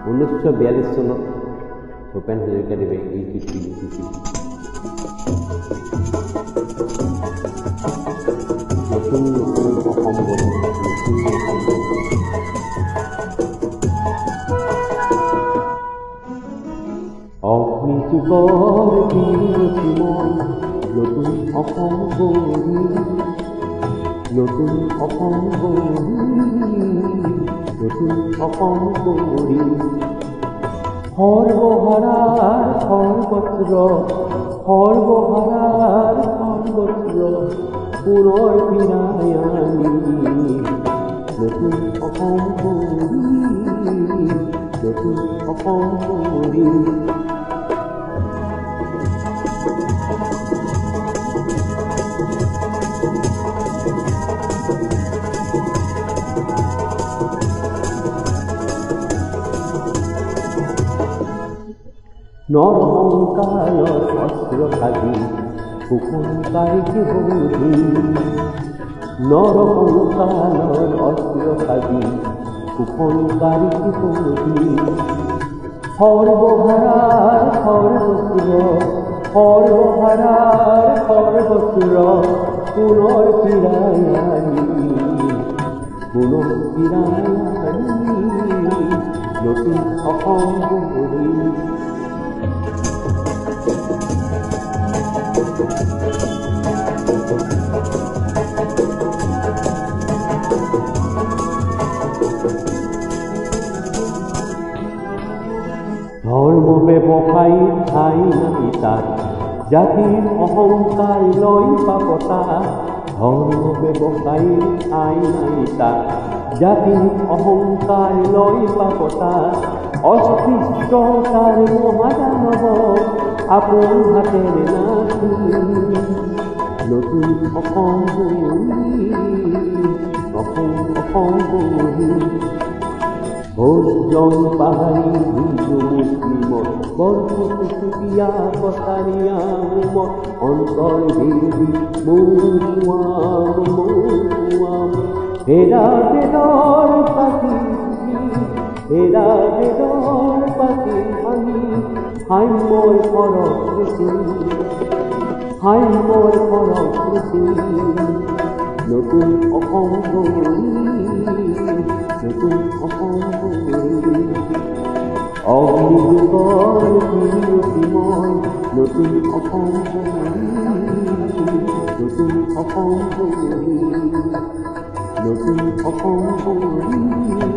1942 চনত ভূপেন হাজৰিকাদেৱে এই গীতটি লিখিছিল। নতুন নতুন অসম গঢ়ি, নতুন অসম গঢ়ি। অগ্নিযুগৰ বিৰতি মই নতুন অসম গঢ়ি, নতুন অসম গঢ়ি, নতুন অসম গঢ়ি। সৰ্বহাৰাৰ সৰ্বত্ৰ, সৰ্বহাৰাৰ সৰ্বত্ৰ পুনৰ ফিৰাই আনি নতুন অসম গঢ়ি, নতুন অসম গঢ়ি। নৰসংকালৰ অস্ত্ৰ সাজি কুসংকাৰীকে বোধি, নৰসংকালৰ অস্ত্ৰ সাজি কুসংকাৰীকে বোধি। সৰ্বহাৰাৰ সৰ্বসুৰ, সৰ্বহাৰাৰ সৰ্বসুৰ পুনৰ ফিৰাই আনি, পুনৰ ফিৰাই আনি নতুন অসম গঢ়ি। ধৰ্ম ব্যৱসায়ী ঠাই নাই তাত, জাতিৰ অহংকাৰ লৈ পাপতা। ধৰ্ম ব্যৱসায়ী ঠাই নাই তাত, জাতিৰ অহংকাৰ লৈ পাপতা। অস্পৃশ্যতাৰ মহাদানৱ আপোন হাতেৰে নাচি নতুন অসম গঢ়ি, নতুন অসম গঢ়ি। ভোজন পাহাৰী হিন্দু মুছলিমত বৰপুচুকীয়া কছাৰীয়া মত অন্তৰ ভেদি মৌৱাম মৌৱাম। হেৰা বেদৰ পাতি, হেৰা বেদৰ পাতি ভাঙি হাইমৰ সৰস্বতী, হাইমৰ সৰস্বতী নতুন অসম গঢ়ি, নতুন অসম গঢ়ি। অগ্নিযুগৰ বিৰতি মই নতুন অসম গঢ়ি, নতুন অসম গঢ়ি, নতুন অসম গঢ়ি।